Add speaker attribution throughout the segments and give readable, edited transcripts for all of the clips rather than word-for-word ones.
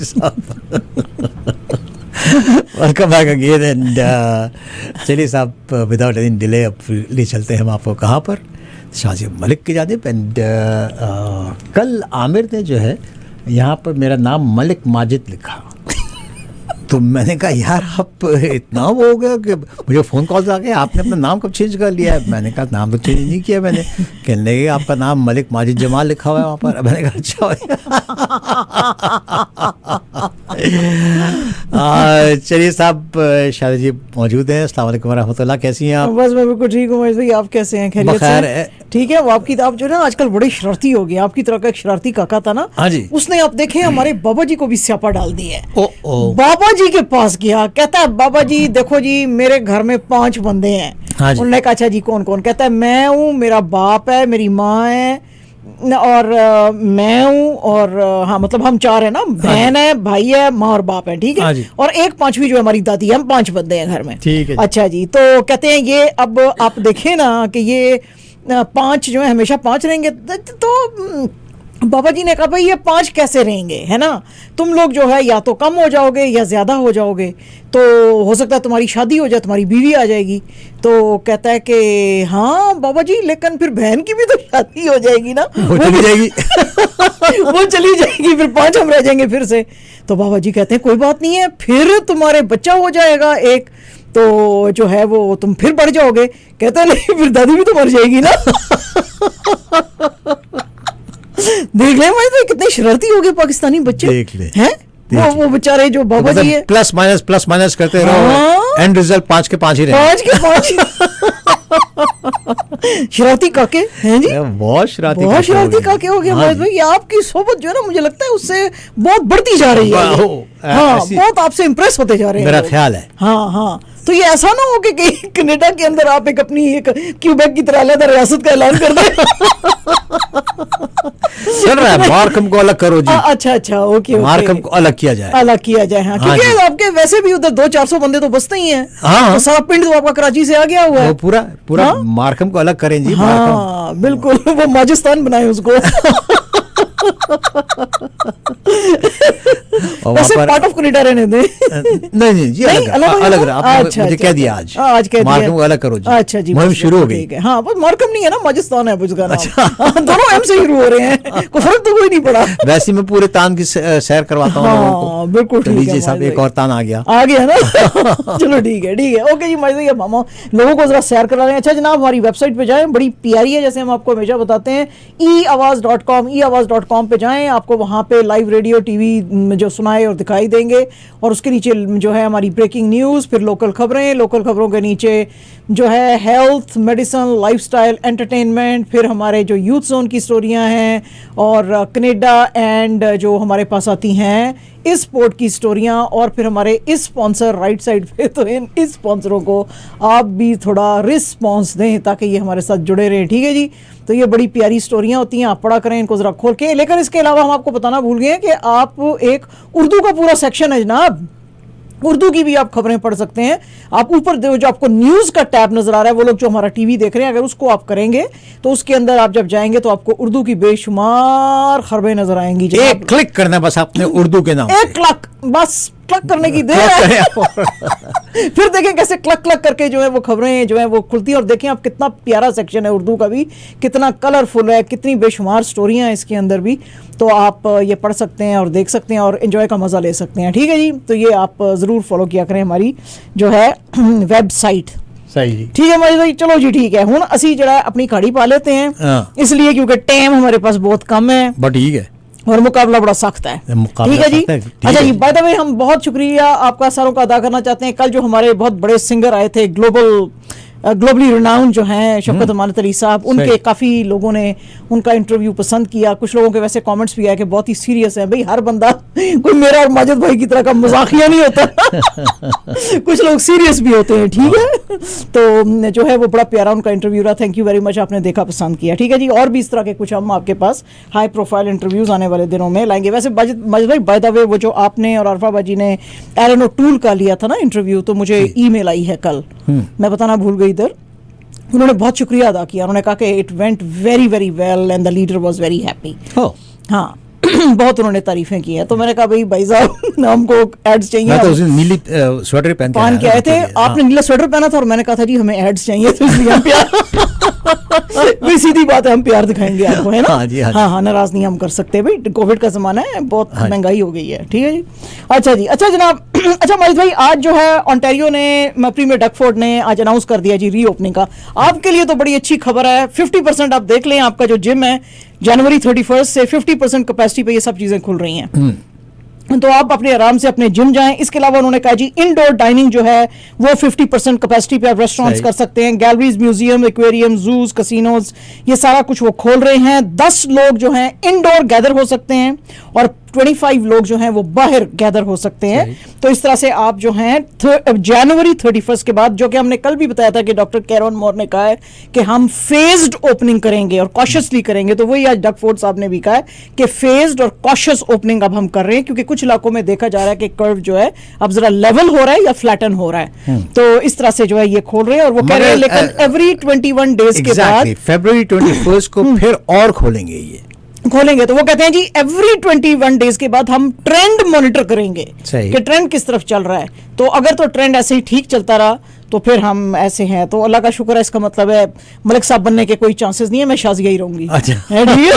Speaker 1: साहब। Welcome back again and चलिए साहब, विदाउट एनी डिले अब ले चलते हैं हम आपको कहाँ पर, शाजी मलिक की जानिब। एंड कल आमिर ने जो है यहाँ पर मेरा नाम मलिक माजिद लिखा, तो मैंने कहा यार आप इतना वो हो गया कि मुझे फ़ोन कॉल आ गया, आपने अपना नाम कब चेंज कर लिया है? मैंने कहा नाम तो चेंज नहीं किया मैंने। कहने लगे आपका नाम मलिक माजिद जमाल लिखा हुआ है वहाँ पर। मैंने कहा अच्छा। चलिए साहब, शादी जी मौजूद हैं। अस्सलाम वालेकुम रहमतुल्लाह, कैसी हैं आप?
Speaker 2: बस मैं बिल्कुल ठीक हूँ भाई, आप कैसे हैं? खैरियत से? ठीक है। वो आपकी आप जो ना आजकल बड़ी शरारती हो गई, आपकी तरह का एक शरारती काका था ना,
Speaker 1: हाँ जी,
Speaker 2: उसने आप देखे हमारे बाबा जी को भी स्यापा डाल दी है।
Speaker 1: बाबा
Speaker 2: जी के पास गया, कहता है बाबा जी देखो जी मेरे घर में 5 बंदे हैं।
Speaker 1: हाँ जी।
Speaker 2: उन्होंने कहा अच्छा जी कौन कौन? कहता है मैं हूँ, मेरा बाप है, मेरी माँ है और मैं हूँ और हाँ मतलब हम 4 है ना, बहन है, भाई है, माँ और बाप है, ठीक है, और एक 5वीं जो है हमारी दादी है। हम 5 बंदे हैं घर में,
Speaker 1: ठीक है।
Speaker 2: अच्छा जी, तो कहते हैं ये अब आप देखें ना कि ये 5 जो है हमेशा 5 रहेंगे। तो बाबा जी ने कहा भाई ये 5 कैसे रहेंगे, है ना, तुम लोग जो है या तो कम हो जाओगे या ज्यादा हो जाओगे, तो हो सकता है तुम्हारी शादी हो जाए, तुम्हारी बीवी आ जाएगी। तो कहता है कि हाँ बाबा जी लेकिन फिर बहन की भी तो शादी हो जाएगी ना,
Speaker 1: वो चली जाएगी।
Speaker 2: वो चली जाएगी, फिर 5 हम रह जाएंगे फिर से। तो बाबा जी कहते हैं कोई बात नहीं है, फिर तुम्हारे बच्चा हो जाएगा एक, तो जो है वो तुम फिर बढ़ जाओगे। कहते हैं नहीं फिर दादी भी तो मर जाएगी ना। देख ले भाई, तो कितने शरारती हो गए पाकिस्तानी बच्चे,
Speaker 1: देख ले
Speaker 2: हैं वो बेचारे जो बाबा जी है,
Speaker 1: प्लस माइनस करते रहो, एंड रिजल्ट 5 के 5 ही रहे।
Speaker 2: 5 के 5 शरारती काके हैं जी,
Speaker 1: बहुत शरारती
Speaker 2: काके हो गए मोहित भाई। आपकी सोबत जो है ना मुझे लगता है उससे बहुत बढ़ती जा रही है। हाँ, बहुत आपसे इम्प्रेस होते जा रहे हैं
Speaker 1: मेरा ख्याल है।
Speaker 2: हाँ हाँ, तो ये ऐसा ना हो कि कहीं कनाडा के अंदर आप एक अपनी एक क्यूबेक की तरह अलग रियासत का ऐलान कर दें।
Speaker 1: चल रहा है, मार्कम को अलग करो जी।
Speaker 2: अच्छा ओके,
Speaker 1: मार्कम को अलग किया जाए,
Speaker 2: हाँ, क्योंकि आपके वैसे भी उधर 200-400 बंदे तो बसते ही हैं।
Speaker 1: हाँ,
Speaker 2: तो सारा पिंड तो आपका कराची से आ गया हुआ है।
Speaker 1: वो पूरा मार्कम को अलग करें जी।
Speaker 2: हाँ बिल्कुल, वो माजिस्तान बनाए उसको। वैसे पार्ट ऑफ कनाडा रहने दे।
Speaker 1: नहीं जी, अलग आपने मुझे कह दिया आज
Speaker 2: कह दिया
Speaker 1: मार्कम को अलग करो जी।
Speaker 2: अच्छा जी,
Speaker 1: मुहिम शुरू हो गई।
Speaker 2: हाँ बस मार्कम नहीं है ना, माजिस्तान है उसका नाम।
Speaker 1: अच्छा।
Speaker 2: दोनों एम से शुरू हो रहे हैं, कोई फर्क तो कोई नहीं पड़ा।
Speaker 1: वैसे मैं पूरे तान की सैर करवाता हूँ लोगों को।
Speaker 2: बिल्कुल ठीक है
Speaker 1: साहब, एक और तान आ गया
Speaker 2: ना। चलो ठीक है ओके जी माजिद मामा, लोगों को जरा सैर करा रहे हैं। अच्छा जनाब, हमारी वेबसाइट पे जाएं, बड़ी प्यारी है, जैसे हम आपको हमेशा बताते हैं, eawaz.com पे जाएं, आपको वहाँ पे लाइव रेडियो टीवी जो सुनाए और दिखाई देंगे, और उसके नीचे जो है हमारी ब्रेकिंग न्यूज़, फिर लोकल खबरों के नीचे जो है हेल्थ, मेडिसिन, लाइफस्टाइल, एंटरटेनमेंट, फिर हमारे जो यूथ जोन की स्टोरियां हैं, और कनाडा एंड जो हमारे पास आती हैं इस स्पोर्ट की स्टोरियां, और फिर हमारे इस स्पॉन्सर राइट साइड पे, तो इन इस स्पॉन्सरों को आप भी थोड़ा रिस्पॉन्स दें ताकि ये हमारे साथ जुड़े रहें, ठीक है जी। तो ये बड़ी प्यारी स्टोरियां होती हैं, आप पढ़ा करें इनको ज़रा खोल के। लेकिन इसके अलावा हम आपको बताना भूल गए हैं कि आप एक उर्दू का पूरा सेक्शन है जनाब, उर्दू की भी आप खबरें पढ़ सकते हैं। आप ऊपर जो आपको न्यूज़ का टैब नजर आ रहा है, वो लोग जो हमारा टीवी देख रहे हैं, अगर उसको आप करेंगे तो उसके अंदर आप जब जाएंगे तो आपको उर्दू की बेशुमार खबरें नजर आएंगी।
Speaker 1: एक क्लिक करना बस आपने उर्दू के नाम,
Speaker 2: एक क्लिक बस, क्लिक करने की देर है। फिर देखें कैसे क्लिक करके जो है वो खबरें जो है वो खुलती हैं, और देखें आप कितना प्यारा सेक्शन है उर्दू का भी, कितना कलरफुल है, कितनी बेशुमार स्टोरियां हैं इसके अंदर भी। तो आप ये पढ़ सकते हैं और देख सकते हैं और एंजॉय का मजा ले सकते हैं, ठीक है जी। तो ये आप जरूर फॉलो किया करें हमारी जो है वेबसाइट।
Speaker 1: सही जी,
Speaker 2: ठीक है मजी भाई, चलो जी ठीक है। हुण असी जरा अपनी खाड़ी पा लेते हैं, इसलिए क्योंकि टाइम हमारे पास बहुत कम है,
Speaker 1: बट ठीक है,
Speaker 2: और मुकाबला बड़ा सख्त है, ठीक है जी। अच्छा जी, बाय द वे हम बहुत शुक्रिया आपका सारों का अदा करना चाहते हैं। कल जो हमारे बहुत बड़े सिंगर आए थे, ग्लोबली रिनाउंड जो हैं शौकत अमानत अली साहब, उनके काफ़ी लोगों ने उनका इंटरव्यू पसंद किया। कुछ लोगों के वैसे कमेंट्स भी आए कि बहुत ही सीरियस है। भाई हर बंदा कोई मेरा और माजिद भाई की तरह का मजाकिया नहीं होता। कुछ लोग सीरियस भी होते हैं, ठीक है। तो जो है वो बड़ा प्यारा उनका इंटरव्यू रहा। थैंक यू वेरी मच, आपने देखा पसंद किया, ठीक है जी। और भी इस तरह के कुछ हम आपके पास हाई प्रोफाइल इंटरव्यूज आने वाले दिनों में लाएंगे। वैसे माजिद भाई बाय द वे, वो जो आपने और अरफा बाजी ने एलन ओटूल का लिया था ना इंटरव्यू, तो मुझे ईमेल आई है कल, मैं बताना भूल गई इधर। उन्होंने बहुत शुक्रिया अदा किया, उन्होंने कहा कि it went very very well and the leader was very happy. हाँ, बहुत उन्होंने तारीफें की हैं। तो मैंने कहा भाई साहब हमको एड्स चाहिए।
Speaker 1: मैं तो उस दिन नीली स्वेटर पहन
Speaker 2: के आए थे, आपने नीला स्वेटर पहना था और मैंने कहा था जी हमें एड्स चाहिए, तो इसलिए हम प्यार भाई सीधी बात है, हम प्यार दिखाएंगे आपको, है ना।
Speaker 1: हाँ जी,
Speaker 2: हाँ, नाराज नहीं हम कर सकते भाई, कोविड का जमाना है, बहुत महंगाई हो गई है, ठीक है जी। अच्छा जी, अच्छा जनाब, अच्छा माजिद भाई, आज जो है ओंटारियो ने, प्रीमियर डकफोर्ड ने आज अनाउंस कर दिया जी रीओपनिंग का। आपके लिए तो बड़ी अच्छी खबर है, 50% आप देख लें, आपका जो जिम है जनवरी 31 से 50% कैपेसिटी पे ये सब चीजें खुल रही हैं, तो आप अपने आराम से अपने जिम जाएं। इसके अलावा उन्होंने कहा जी इंडोर डाइनिंग जो है वो 50% कैपेसिटी पे आप रेस्टोरेंट्स कर सकते हैं। Galleries, museum, aquarium, juice, casinos, ये सारा कुछ वो खोल रहे हैं। 10 लोग जो हैं इंडोर गैदर हो सकते हैं और 25 लोग जो हैं वो बाहर गैदर हो सकते हैं। तो इस तरह से आप जो हैं जनवरी 31 के बाद, जो कि हमने कल भी बताया था कि डॉक्टर कैरन मोर ने कहा है कि हम फेज्ड ओपनिंग करेंगे और कॉशियसली करेंगे, तो वही आज डकफोर्ड साहब ने भी कहा है कि फेज्ड और कॉशियस ओपनिंग अब हम कर रहे हैं, क्योंकि कुछ इलाकों में देखा जा रहा है कि कर्व जो है अब जरा लेवल हो रहा है या फ्लैटन हो रहा है। तो इस तरह से जो है ये खोल रहे हैं और वो कह रहे हैं लेकिन एवरी 21 डेज के बाद
Speaker 1: फरवरी 21 को फिर और खोलेंगे, ये
Speaker 2: खोलेंगे। तो वो कहते हैं जी एवरी 21 डेज के बाद हम ट्रेंड मॉनिटर करेंगे कि ट्रेंड किस तरफ चल रहा है। तो अगर तो ट्रेंड ऐसे ही ठीक चलता रहा तो फिर हम ऐसे हैं, तो अल्लाह का शुक्र है। इसका मतलब है मलिक साहब बनने के कोई चांसेस नहीं है, मैं शाजिया ही रहूंगी।
Speaker 1: अच्छा
Speaker 2: हाँ जी।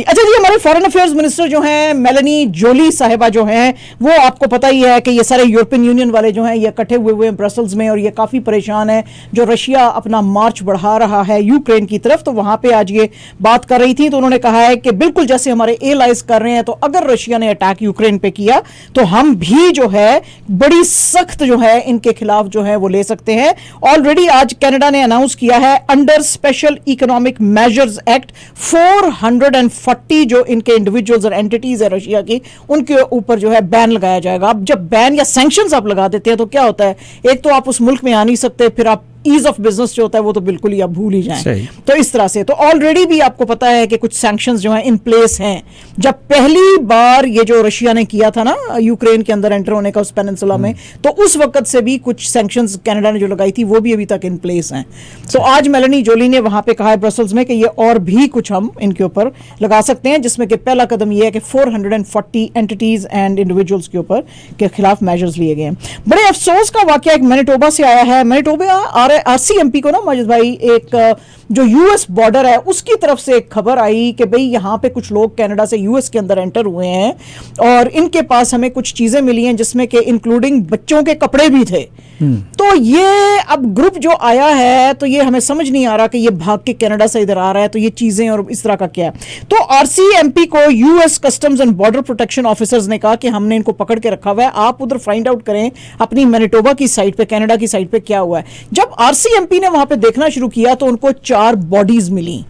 Speaker 2: अच्छा जी, हमारे फॉरेन अफेयर्स मिनिस्टर जो हैं मेलानी जोली साहिबा जो हैं, वो आपको पता ही है कि ये सारे यूरोपियन यूनियन वाले जो हैं ये इकट्ठे हुए हैं ब्रसल्स में और ये काफ़ी परेशान है जो रशिया अपना मार्च बढ़ा रहा है यूक्रेन की तरफ। तो वहाँ पे आज ये बात कर रही थी, तो उन्होंने कहा है कि बिल्कुल जैसे हमारे एलाइज कर रहे हैं, तो अगर रशिया ने अटैक यूक्रेन पे किया तो हम भी जो है बड़ी सख्त जो है इनके खिलाफ जो है वो ले सकते हैं। ऑलरेडी आज कनाडा ने अनाउंस किया है under special economic measures act 440 जो इनके इंडिविजुअल्स और एंटिटीज है रशिया की, उनके ऊपर जो है बैन लगाया जाएगा। अब जब बैन या सैंक्शंस आप लगा देते हैं तो क्या होता है, एक तो आप उस मुल्क में आ नहीं सकते, फिर आप ईज ऑफ बिजनेस जो होता है वो तो बिल्कुल ही आप भूल ही जाएं। तो इस तरह से तो ऑलरेडी भी आपको पता है कि कुछ सैंक्शंस जो हैं इन प्लेस हैं। जब पहली बार ये जो रशिया ने किया था ना यूक्रेन के अंदर एंटर होने का उस पेनिनसुला में, तो उस वक्त से भी कुछ सैंक्शंस कनाडा ने जो लगाई थी वो भी अभी तक इन प्लेस हैं। तो आज मेलानी जोली ने वहां पे कहा है ब्रसल्स में कि ये और भी कुछ हम इनके ऊपर लगा सकते हैं, जिसमें कि पहला कदम ये है कि 440 एंटिटीज एंड इंडिविजुअल्स के ऊपर के खिलाफ मेजर्स लिए गए हैं। बड़े अफसोस का वाकया एक मैनिटोबा से आया है। मैनिटोबा RCMP को ना माजिद भाई, एक जो यूएस बॉर्डर है उसकी तरफ से एक खबर आई कि भाई यहाँ पे कुछ लोग कनाडा से यूएस के अंदर एंटर हुए हैं और इनके पास हमें कुछ चीजें मिली हैं जिसमें कि इंक्लूडिंग बच्चों के कपड़े भी थे। तो ये अब ग्रुप जो आया है तो ये हमें समझ नहीं आ रहा कि ये भाग के कनाडा से इधर आ रहा है, तो ये चीजें और इस तरह का क्या है। तो RCMP को US customs and border protection officers ने कहा कि हमने इनको पकड़ के रखा हुआ है, आप उधर फाइंड आउट करें अपनी मैनिटोबा की साइड पे, कनाडा की साइड पे क्या हुआ है। जब RCMP ने वहां पे देखना शुरू किया तो उनको 4 बॉडीज मिली,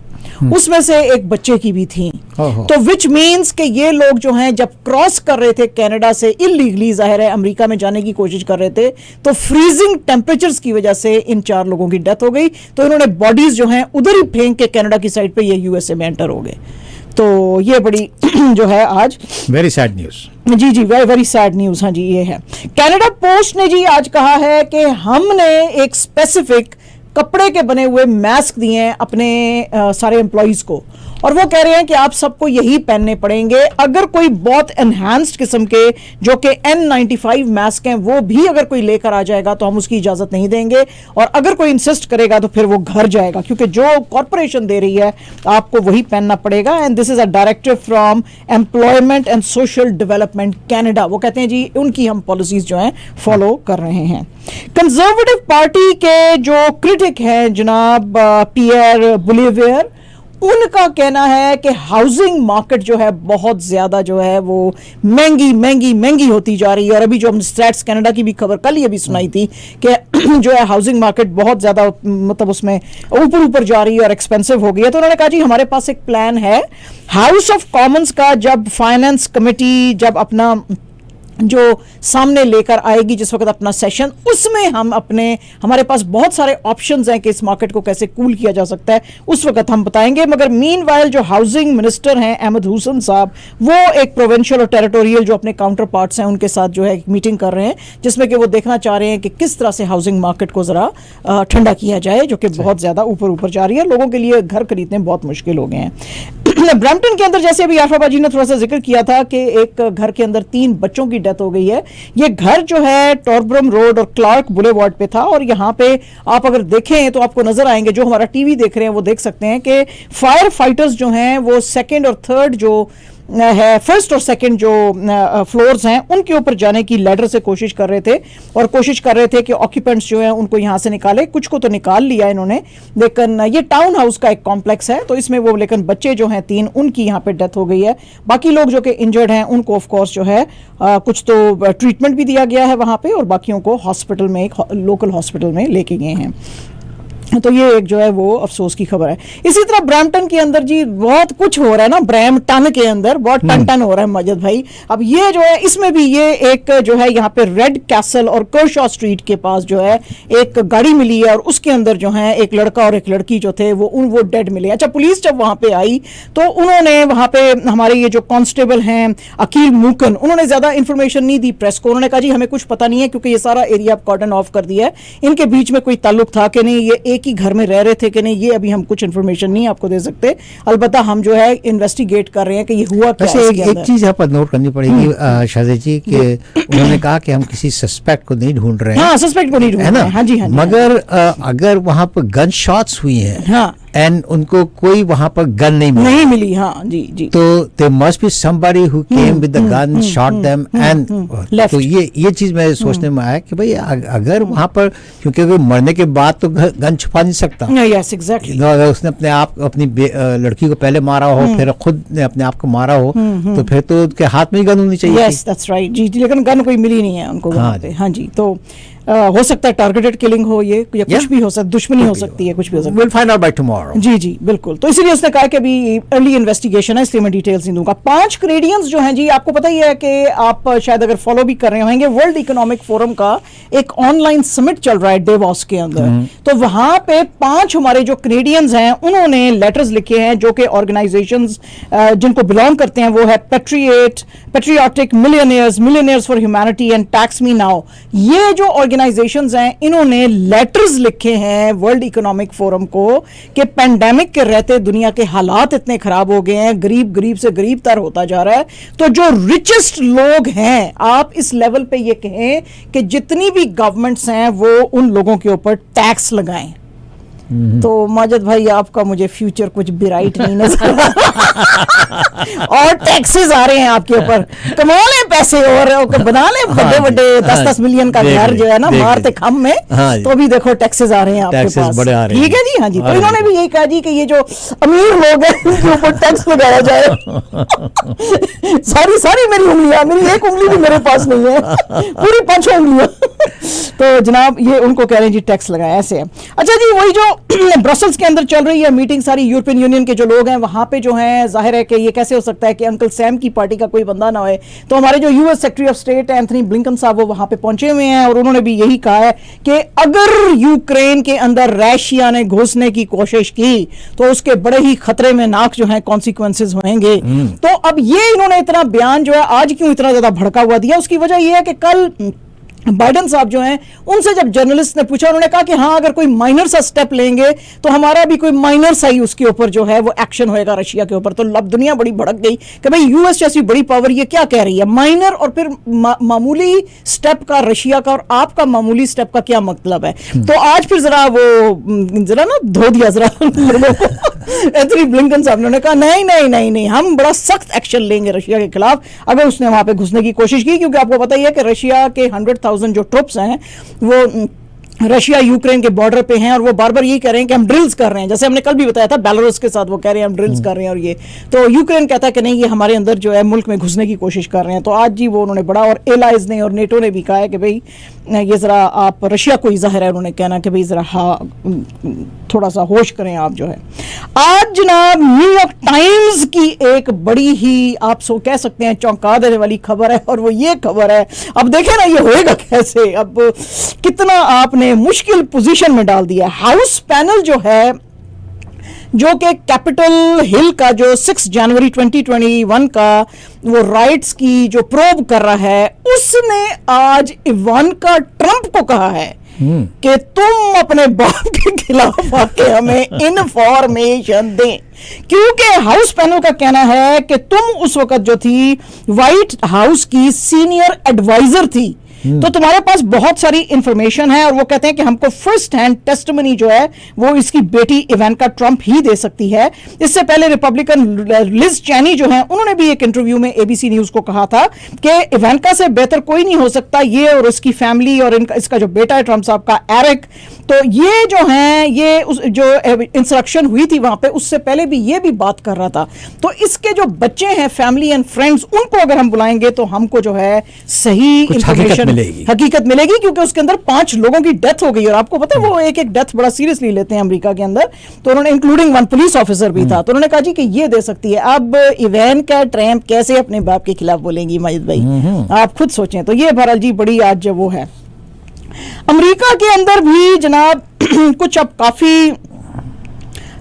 Speaker 2: उसमें से एक बच्चे की भी थी। तो विच मींस कि ये लोग जो हैं जब क्रॉस कर रहे थे कनाडा से इलीगली, जाहिर है अमेरिका में जाने की कोशिश कर रहे थे, तो फ्रीजिंग टेम्परेचर्स की वजह से इन 4 लोगों की डेथ हो गई। तो इन्होंने बॉडीज जो हैं उधर ही फेंक के कनाडा की साइड पे ये यूएसए में एंटर हो गए। तो ये बड़ी जो है आज
Speaker 1: वेरी सैड न्यूज।
Speaker 2: जी वेरी वेरी सैड न्यूज। हाँ जी, ये है। कनाडा पोस्ट ने जी आज कहा है कि हमने एक स्पेसिफिक कपड़े के बने हुए मास्क दिए हैं अपने सारे एम्प्लॉइज को, और वो कह रहे हैं कि आप सबको यही पहनने पड़ेंगे। अगर कोई बहुत एनहांस्ड किस्म के जो कि N95 मास्क हैं वो भी अगर कोई लेकर आ जाएगा तो हम उसकी इजाजत नहीं देंगे, और अगर कोई इंसिस्ट करेगा तो फिर वो घर जाएगा, क्योंकि जो कॉरपोरेशन दे रही है आपको वही पहनना पड़ेगा। And this is a directive from employment and social development Canada. वो कहते हैं जी उनकी हम पॉलिसीज जो हैं फॉलो कर रहे हैं। कंजर्वेटिव पार्टी के जो क्रिटिक हैं जनाब पियर बुलेवियर, उनका कहना है कि हाउसिंग मार्केट जो है बहुत ज्यादा जो है वो महंगी होती जा रही है। और अभी जो हम स्टैट्स कनाडा की भी खबर कल ही अभी सुनाई थी कि जो है हाउसिंग मार्केट बहुत ज्यादा मतलब उसमें ऊपर जा रही है और एक्सपेंसिव हो गई है। तो उन्होंने कहा जी हमारे पास एक प्लान है, हाउस ऑफ कॉमन्स का जब फाइनेंस कमेटी जब अपना जो सामने लेकर आएगी जिस वक्त अपना सेशन, उसमें हम हमारे पास बहुत सारे ऑप्शंस हैं कि इस मार्केट को कैसे कूल किया जा सकता है, उस वक्त हम बताएंगे। मगर मीनवाइल जो हाउसिंग मिनिस्टर हैं अहमद हुसैन साहब, वो एक प्रोविंशियल और टेरिटोरियल जो अपने काउंटर पार्ट्स हैं उनके साथ जो है एक मीटिंग कर रहे हैं, जिसमें कि वो देखना चाह रहे हैं कि किस तरह से हाउसिंग मार्केट को जरा ठंडा किया जाए, जो कि बहुत ज्यादा ऊपर जा रही है। लोगों के लिए घर खरीदने बहुत मुश्किल हो गए हैं। ब्रैम्पटन के अंदर जैसे अभी आफाबा जी ने थोड़ा सा जिक्र किया था कि एक घर के अंदर 3 बच्चों की डेथ हो गई है। ये घर जो है टॉरब्रम रोड और क्लार्क बुलेवार्ड पे था, और यहाँ पे आप अगर देखें तो आपको नजर आएंगे, जो हमारा टीवी देख रहे हैं वो देख सकते हैं कि फायर फाइटर्स जो हैं वो सेकेंड और थर्ड जो है, फर्स्ट और सेकंड जो फ्लोर्स हैं उनके ऊपर जाने की लैडर से कोशिश कर रहे थे, और कोशिश कर रहे थे कि ऑक्यूपेंट्स जो हैं उनको यहां से निकाले। कुछ को तो निकाल लिया इन्होंने, लेकिन ये टाउन हाउस का एक कॉम्प्लेक्स है, तो इसमें वो, लेकिन बच्चे जो हैं 3 उनकी यहां पे डेथ हो गई है। बाकी लोग जो कि इंजर्ड हैं उनको ऑफ कोर्स जो है कुछ तो ट्रीटमेंट भी दिया गया है वहां पे, और बाकियों को हॉस्पिटल में, एक लोकल हॉस्पिटल में लेके गए हैं। तो ये एक जो है वो अफसोस की खबर है। इसी तरह ब्रैम्पटन के अंदर जी बहुत कुछ हो रहा है ना, ब्रैम्पटन के अंदर बहुत टन हो रहा है मजद भाई। अब ये जो है इसमें भी ये एक जो है यहाँ पे रेड कैसल और कर्शॉ स्ट्रीट के पास जो है एक गाड़ी मिली है, और उसके अंदर जो है एक लड़का और एक लड़की जो थे वो डेड मिले। अच्छा, पुलिस जब वहां पे आई तो उन्होंने वहां पे हमारे ये जो कांस्टेबल हैं अकील मूकन, उन्होंने ज्यादा इंफॉर्मेशन नहीं दी प्रेस को। उन्होंने कहा जी हमें कुछ पता नहीं है, क्योंकि ये सारा एरिया कॉर्डन ऑफ कर दिया है, इनके बीच में कोई ताल्लुक था कि नहीं, ये एक ही घर में रह रहे थे कि नहीं, ये अभी हम कुछ इंफॉर्मेशन नहीं आपको दे सकते। अलबत्ता हम जो है इन्वेस्टिगेट कर रहे हैं कि ये हुआ क्या है।
Speaker 1: एक चीज यहाँ पर नोट करनी पड़ेगी शाहज़ाद जी कि उन्होंने कहा कि हम किसी सस्पेक्ट को नहीं ढूंढ रहे हैं।
Speaker 2: हाँ, सस्पेक्ट को नहीं ढूंढ रहे हैं। हाँ जी, हाँ जी।
Speaker 1: मगर अगर वहां पर गन शॉट्स हुई हैं,
Speaker 2: हाँ,
Speaker 1: एंड उनको कोई वहां पर गन नहीं
Speaker 2: मिली, हाँ जी जी,
Speaker 1: तो there must be somebody who came with the gun, shot them and तो ये चीज मैं सोचने में आया कि भाई अगर वहां पर, क्योंकि अगर मरने के बाद तो गन छुपा नहीं सकता।
Speaker 2: Yes, exactly.
Speaker 1: अगर उसने अपनी लड़की को पहले मारा हो, फिर खुद ने अपने आप को मारा हो, तो फिर तो उसके हाथ में ही गन होनी चाहिए।
Speaker 2: यस, दैट्स राइट जी, लेकिन गन कोई मिली नहीं है उनको वहां पे। हाँ जी, तो हो सकता है टारगेटेड किलिंग हो ये, या कुछ भी हो सकता है, दुश्मनी हो सकती है, कुछ भी हो सकता है।
Speaker 1: We'll find out by tomorrow।
Speaker 2: जी जी बिल्कुल। तो इसीलिए उसने कहा कि अभी अर्ली इन्वेस्टिगेशन है, इसलिए मैं डिटेल्स नहीं दूंगा। 5 कैनेडियंस जो हैं जी, आपको पता ही है कि आप शायद अगर फॉलो भी कर रहे होंगे, वर्ल्ड इकोनॉमिक फोरम का एक ऑनलाइन समिट चल रहा है डेवॉस के अंदर। तो वहां पे 5 हमारे जो कैनेडियंस हैं उन्होंने लेटर्स लिखे हैं, जो कि ऑर्गेनाइजेशंस जिनको बिलोंग करते हैं, वो है patriotic millionaires for humanity and tax me now. ये जो ऑर्गेनाइजेशंस हैं इन्होंने लेटर्स लिखे हैं वर्ल्ड इकोनॉमिक फोरम को कि पेंडेमिक के रहते दुनिया के हालात इतने खराब हो गए हैं, गरीब से गरीब तर होता जा रहा है, तो जो रिचेस्ट लोग हैं, आप इस लेवल पे ये कहें कि जितनी भी गवर्नमेंट्स हैं वो उन लोगों के ऊपर टैक्स लगाएं। तो माजिद भाई आपका मुझे फ्यूचर कुछ ब्राइट नहीं नजर और टैक्सेस आ रहे हैं आपके ऊपर, कमा लें पैसे और बना लें बड़े बड़े 10-10 मिलियन का घर जो है ना मारते खम में, तो भी देखो टैक्सेस आ रहे हैं आपके पास। ठीक है जी, हाँ जी। तो इन्होंने भी यही कहा जी कि ये जो अमीर लोग हैं उनके ऊपर टैक्स लगाया जाए। सारी मेरी उंगलियां, मेरी एक उंगली भी मेरे पास नहीं है, पूरी 5 उंगलियां। तो जनाब ये उनको कह रहे हैं जी टैक्स लगाया, ऐसे है। अच्छा जी, वही जो ब्रसल्स के अंदर चल रही है मीटिंग, सारी यूरोपियन यूनियन के जो लोग हैं वहां पे जो हैं, जाहिर है कि ये कैसे हो सकता है कि अंकल सैम की पार्टी का कोई बंदा ना होए। तो हमारे जो US secretary of state Anthony Blinken साहब वो वहां पे पहुंचे हुए हैं, और उन्होंने भी यही कहा है कि अगर यूक्रेन के अंदर रशिया ने घुसने की कोशिश की तो उसके बड़े ही खतरे में नाक जो है कॉन्सिक्वेंसेज होंगे। तो अब ये इन्होंने इतना बयान जो है आज क्यों इतना ज्यादा भड़का हुआ दिया, उसकी वजह यह है कि कल बाइडन साहब जो हैं उनसे जब जर्नलिस्ट ने पूछा, उन्होंने कहा कि हाँ अगर कोई माइनर सा स्टेप लेंगे तो हमारा भी कोई माइनर सा ही उसके ऊपर जो है वो एक्शन होएगा रशिया के ऊपर। तो अब दुनिया बड़ी भड़क गई कि भाई यूएस जैसी बड़ी पावर ये क्या कह रही है, माइनर और फिर मामूली स्टेप का रशिया का, और आपका मामूली स्टेप का क्या मतलब है। तो आज फिर जरा ना धो दिया जरा एंथनी ब्लिंकन साहब ने कहा नहीं, हम बड़ा सख्त एक्शन लेंगे रशिया के खिलाफ अगर उसने वहां पे घुसने की कोशिश की, क्योंकि आपको पता ही है कि रशिया के 100,000 जो ट्रुप्स हैं वो रशिया यूक्रेन के बॉर्डर पे हैं, और वो बार बार यही कह रहे हैं कि हम ड्रिल्स कर रहे हैं। जैसे हमने कल भी बताया था बेलारूस के साथ, वो कह रहे हैं हम ड्रिल्स कर रहे हैं, और ये तो यूक्रेन कहता है कि नहीं ये हमारे अंदर जो है मुल्क में घुसने की कोशिश कर रहे हैं। तो आज जी वो उन्होंने बड़ा, और एलाइज ने और नेटो ने भी कहा है कि भाई ये जरा आप रशिया को ही जाहिर है उन्होंने कहना कि भाई जरा थोड़ा सा होश करें आप जो है। आज जनाब न्यूयॉर्क टाइम्स की एक बड़ी ही आप कह सकते हैं चौंका देने वाली खबर है, और वो ये खबर है, अब देखें ना ये होएगा कैसे, अब कितना आपने मुश्किल पोजीशन में डाल दिया। हाउस पैनल जो है जो कि कैपिटल हिल का जो 6 जनवरी 2021 का वो राइट्स की जो प्रोब कर रहा है, उसने आज इवांका ट्रंप को कहा है कि तुम अपने बाप के खिलाफ आके हमें इंफॉर्मेशन दें, क्योंकि हाउस पैनल का कहना है कि तुम उस वक्त जो थी व्हाइट हाउस की सीनियर एडवाइजर थी, तो तुम्हारे पास बहुत सारी इंफॉर्मेशन है, और वो कहते हैं कि हमको फर्स्ट हैंड टेस्टिमनी जो है वो इसकी बेटी इवांका ट्रंप ही दे सकती है। इससे पहले रिपब्लिकन लिज चैनी जो है उन्होंने भी एक इंटरव्यू में एबीसी न्यूज को कहा था कि इवांका से बेहतर कोई नहीं हो सकता, ये और उसकी फैमिली और इसका जो बेटा है ट्रंप साहब का एरिक, तो ये जो है ये जो इंसरेक्शन हुई थी वहां पे उससे पहले भी ये भी बात कर रहा था। तो इसके जो बच्चे हैं फैमिली एंड फ्रेंड्स, उनको अगर हम बुलाएंगे तो हमको जो है सही इंफॉर्मेशन हकीकत मिलेगी, क्योंकि उसके अंदर 5 लोगों की डेथ हो गई, और आपको पता है वो एक एक डेथ बड़ा सीरियसली लेते हैं अमेरिका के अंदर, तो उन्होंने इंक्लूडिंग 1 पुलिस ऑफिसर भी था, तो उन्होंने कहा जी कि ये दे सकती है। अब इवांका ट्रंप कैसे अपने बाप के खिलाफ बोलेंगी माजिद भाई, आप खुद सोचें। तो ये बहरहाल जी बड़ी आज वो है। अमेरिका के अंदर भी जनाब कुछ अब काफी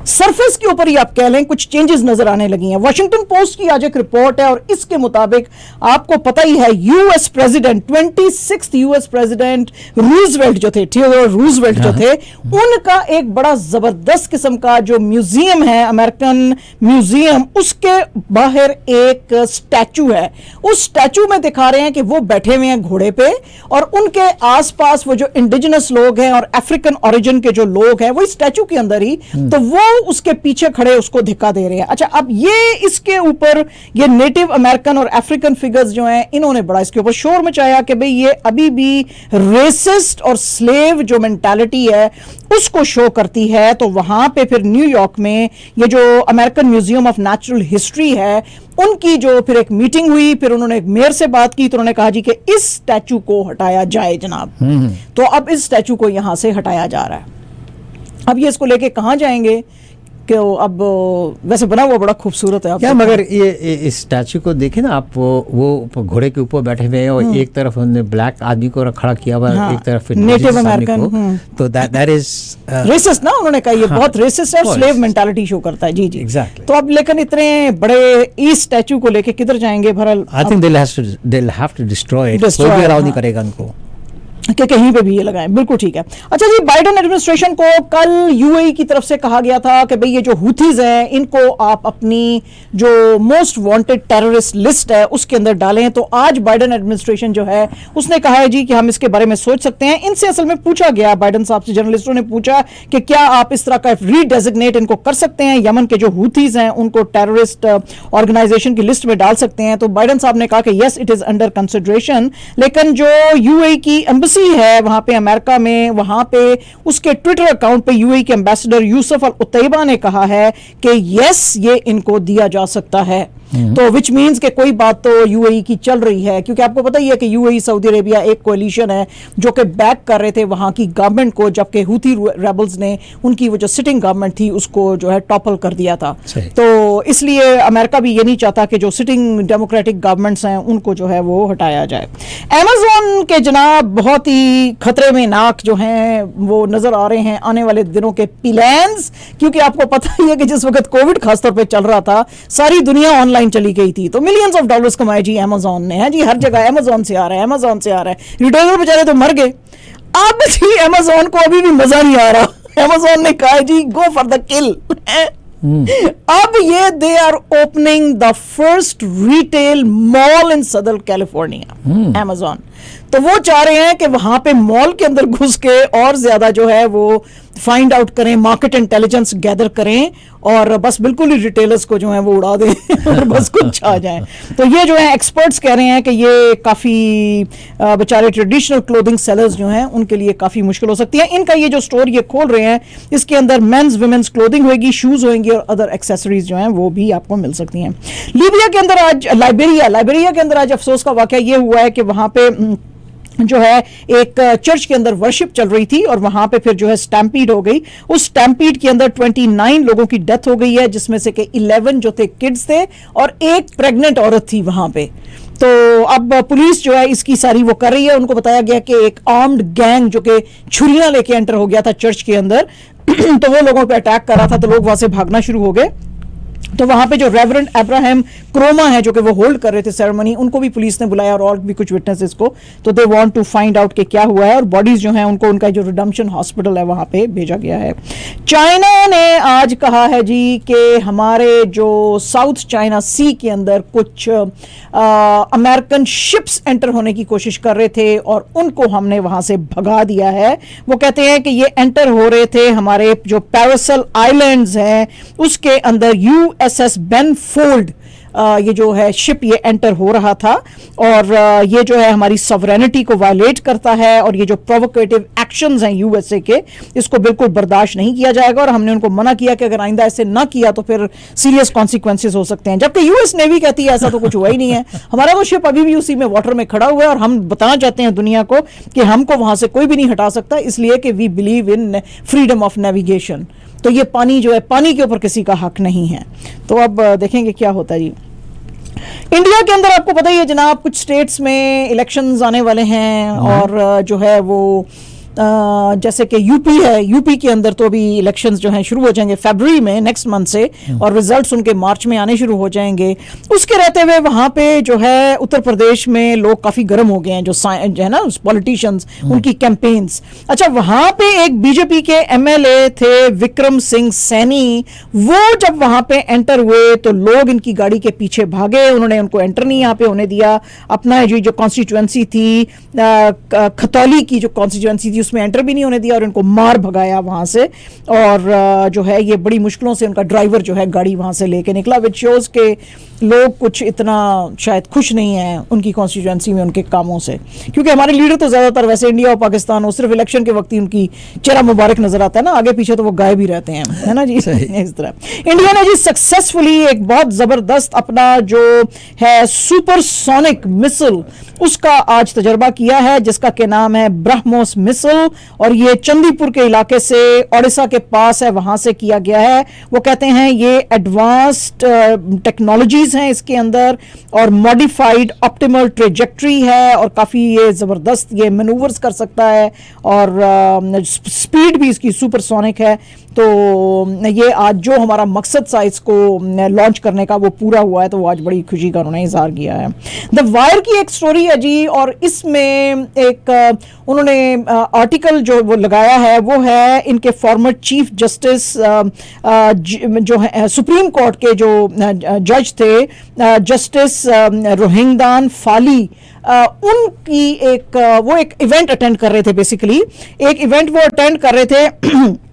Speaker 2: सरफेस के ऊपर ही आप कह लें कुछ चेंजेस नजर आने लगी हैं। वॉशिंगटन पोस्ट की आज एक रिपोर्ट है, और इसके मुताबिक आपको पता ही है US president 26th US president Roosevelt जो थे, थियोडोर रूजवेल्ट जो थे, उनका एक बड़ा जबरदस्त किस्म का जो म्यूजियम है अमेरिकन म्यूजियम, उसके बाहर एक स्टैचू है। उस स्टैचू में दिखा रहे हैं कि वो बैठे हुए हैं घोड़े पे, और उनके आसपास वो जो इंडिजिनस लोग हैं और अफ्रीकन ओरिजिन के जो लोग हैं वो इस स्टैचू के अंदर ही, तो वो उसके पीछे खड़े उसको धिक्का दे रहे हैं। अच्छा, अब ये इसके ऊपर ये नेटिव अमेरिकन और अफ्रीकन फिगर्स जो हैं इन्होंने बड़ा इसके ऊपर शोर मचाया कि भाई ये अभी भी रेसिस्ट और स्लेव जो मेंटालिटी है उसको शो करती है। तो वहां पे फिर न्यूयॉर्क में ये जो American museum of natural history है उनकी जो फिर एक मीटिंग हुई, फिर उन्होंने एक मेयर से बात की, तो उन्होंने कहा जी कि इस स्टैचू को हटाया जाए जनाब। तो अब इस स्टैचू को यहां से हटाया जा रहा है। अब ये इसको लेके कहां जाएंगे कि अब वैसे बना हुआ बड़ा खूबसूरत है क्या,
Speaker 1: मगर ये इस स्टैचू को देखें ना आप, वो घोड़े के ऊपर बैठे हुए हैं और एक तरफ उन्होंने ब्लैक आदमी को खड़ा किया हुआ, एक तरफ
Speaker 2: नेटिव अमेरिकन,
Speaker 1: तो दैट इज
Speaker 2: रेसिस्ट ना, उन्होंने कहा ये बहुत रेसिस्ट है, स्लेव मेंटालिटी शो करता है। जी जी
Speaker 1: एग्जैक्टली।
Speaker 2: तो अब लेकिन इतने बड़े इस स्टैचू को लेके किधर जाएंगे भरल?
Speaker 1: I think they will have to destroy it, कोई भी अलाउ नहीं करेगा उनको
Speaker 2: कि कहीं पे भी ये लगाएं। बिल्कुल ठीक है। अच्छा जी, बाइडेन एडमिनिस्ट्रेशन को कल यूएई की तरफ से कहा गया था कि भाई ये जो हुथीज हैं इनको आप अपनी जो मोस्ट वांटेड टेररिस्ट लिस्ट है उसके अंदर डालें। तो आज बाइडेन एडमिनिस्ट्रेशन जो है उसने कहा है जी कि हम इसके बारे में सोच सकते हैं। इनसे असल में पूछा गया, बाइडेन साहब से जर्नलिस्टों ने पूछा कि क्या आप इस तरह का रीडेजिग्नेट इनको कर सकते हैं, यमन के जो हुथीज हैं उनको टेररिस्ट ऑर्गेनाइजेशन की लिस्ट में डाल सकते हैं। तो बाइडेन साहब ने कहा कि yes it is under consideration, लेकिन जो यूएई की एम्बेसी है वहां पे अमेरिका में, वहां पे उसके ट्विटर अकाउंट पे यूएई के एम्बेसडर यूसुफ अल उतैबा ने कहा है कि यस ये इनको दिया जा सकता है। तो विच मीन्स कि कोई बात तो यूएई की चल रही है, क्योंकि आपको पता ही है कि यूएई सऊदी अरेबिया एक कोalition है जो कि बैक कर रहे थे वहां की गवर्नमेंट को, जबकि हुथी रेबल्स ने उनकी वो जो सिटिंग गवर्नमेंट थी उसको जो है टॉपल कर दिया था। तो इसलिए अमेरिका भी ये नहीं चाहता कि जो सिटिंग डेमोक्रेटिक गवर्नमेंट्स हैं उनको जो है वो हटाया जाए। अमेज़न के जनाब बहुत ही खतरे में नाक जो हैं वो नजर आ रहे हैं आने वाले दिनों के प्लान्स, क्योंकि आपको पता ही है कि जिस वक्त कोविड खासतौर पर चल रहा था सारी दुनिया ऑनलाइन चली गई थी, तो मिलियंस ऑफ डॉलर्स कमाए जी अमेज़न ने। है जी, हर जगह अमेज़न से आ रहा है, अमेज़न से आ रहा है। रिटेलर बेचारे तो मर गए। अब जी अमेज़न को अभी भी मजा नहीं आ रहा। अमेज़न ने कहा जी गो फॉर द किल। अब ये they are opening the first retail mall in southern California. Amazon तो वो चाह रहे हैं कि वहां पे मॉल के अंदर घुस के और ज्यादा जो है वो फाइंड आउट करें, मार्केट इंटेलिजेंस गैदर करें और बस बिल्कुल ही रिटेलर्स को जो है वो उड़ा दें और बस कुछ आ जाए। तो ये जो है एक्सपर्ट्स कह रहे हैं कि ये काफ़ी बेचारे ट्रेडिशनल क्लोथिंग सेलर्स जो हैं उनके लिए काफ़ी मुश्किल हो सकती है। इनका ये जो स्टोर ये खोल रहे हैं इसके अंदर मेंस विमेंस क्लोथिंग होगी, शूज़ होंगी और अदर एक्सेसरीज जो हैं वो भी आपको मिल सकती हैं। लीबिया के अंदर आज लाइबेरिया के अंदर आज अफसोस का वाक़या ये हुआ है कि वहाँ पे जो है एक चर्च के अंदर वर्शिप चल रही थी और वहां पे फिर जो है स्टैम्पीड हो गई। उस स्टैम्पीड के अंदर 29 लोगों की डेथ हो गई है, जिसमें से कि 11 जो थे किड्स थे और एक प्रेग्नेंट औरत थी वहां पे। तो अब पुलिस जो है इसकी सारी वो कर रही है। उनको बताया गया कि एक आर्म्ड गैंग जो कि छुरियां लेके एंटर हो गया था चर्च के अंदर तो वो लोगों पे अटैक कर रहा था, तो लोग वहां से भागना शुरू हो गए। तो वहां पे जो रेवरेंड अब्राहम क्रोमा है जो कि वो होल्ड कर रहे थे सेरेमनी, उनको भी पुलिस ने बुलाया और भी कुछ विटनेसेस को। तो they want to find out कि क्या हुआ है, और बॉडीज जो हैं उनको उनका जो रिडम्पशन हॉस्पिटल है वहां पे भेजा गया है। चाइना ने आज कहा है जी कि हमारे जो साउथ चाइना सी के अंदर कुछ अमेरिकन शिप्स एंटर होने की कोशिश कर रहे थे और उनको हमने वहां से भगा दिया है। वो कहते हैं कि ये एंटर हो रहे थे हमारे जो पैरासल आइलैंड्स हैं उसके अंदर, यूएसएस बेनफोल्ड ये जो है शिप ये एंटर हो रहा था, और ये जो है हमारी सॉवरेनिटी को वायलेट करता है, और ये जो प्रोवोकेटिव एक्शंस हैं यूएसए के, इसको बिल्कुल बर्दाश्त नहीं किया जाएगा। और हमने उनको मना किया कि अगर आइंदा ऐसे ना किया तो फिर सीरियस कॉन्सिक्वेंसेस हो सकते हैं। जबकि यूएस नेवी कहती है ऐसा तो कुछ हुआ ही नहीं है, हमारा वो शिप अभी भी उसी में वाटर में खड़ा हुआ है, और हम बताना चाहते हैं दुनिया को कि हमको वहां से कोई भी नहीं हटा सकता, इसलिए कि we believe in freedom of navigation. तो ये पानी जो है, पानी के ऊपर किसी का हक नहीं है। तो अब देखेंगे क्या होता है जी। इंडिया के अंदर आपको पता ही है जनाब, कुछ स्टेट्स में इलेक्शंस आने वाले हैं, और जो है वो जैसे कि यूपी है, यूपी के अंदर तो अभी इलेक्शंस जो हैं शुरू हो जाएंगे फरवरी में, नेक्स्ट मंथ से, और रिजल्ट्स उनके मार्च में आने शुरू हो जाएंगे। उसके रहते हुए वहाँ पे जो है उत्तर प्रदेश में लोग काफ़ी गर्म हो गए हैं, जो है ना पॉलिटिशियंस, उनकी कैंपेन्स। अच्छा, वहाँ पे एक बीजेपी के एमएलए थे विक्रम सिंह सैनी, वो जब वहाँ पे एंटर हुए तो लोग इनकी गाड़ी के पीछे भागे, उन्होंने उनको एंटर नहीं यहाँ पे होने दिया। अपना जो कॉन्स्टिट्यूएंसी थी, खतौली की जो कॉन्स्टिट्यूएंसी थी, उसमें एंटर भी नहीं होने दिया और इनको मार भगाया वहां से। और जो है ये बड़ी मुश्किलों से उनका ड्राइवर जो है गाड़ी वहां से लेके निकला, विच शोज के लोग कुछ इतना शायद खुश नहीं है उनकी कॉन्स्टिट्यूएंसी में उनके कामों से, क्योंकि हमारे लीडर तो ज्यादातर वैसे इंडिया और पाकिस्तान हो, सिर्फ इलेक्शन के वक्त ही उनकी चेहरा मुबारक नजर आता है ना, आगे पीछे तो वो गायब ही रहते हैं, है ना जी। इस तरह इंडिया ने जी सक्सेसफुली एक बहुत जबरदस्त अपना जो है सुपरसोनिक मिसाइल उसका आज तजर्बा किया है, जिसका के नाम है ब्रह्मोस मिसाइल, और ये चंदीपुर के इलाके से ओडिशा के पास है वहां से किया गया है। वो कहते हैं ये एडवांस्ड टेक्नोलॉजीज हैं इसके अंदर, और मॉडिफाइड ऑप्टिमल ट्रेजेक्ट्री है, और काफ़ी ये ज़बरदस्त ये मैनूवर्स कर सकता है, और स्पीड भी इसकी सुपरसोनिक है। तो ये आज जो हमारा मकसद था इसको लॉन्च करने का वो पूरा हुआ है, तो वो आज बड़ी खुशी का उन्होंने इजहार किया है। द वायर की एक स्टोरी है जी, और इसमें एक उन्होंने आर्टिकल जो वो लगाया है वो है इनके फॉर्मर चीफ जस्टिस जो है सुप्रीम कोर्ट के जो जज थे, जस्टिस रोहिंगदान फाली, उनकी वो एक इवेंट अटेंड कर रहे थे। बेसिकली एक इवेंट वो अटेंड कर रहे थे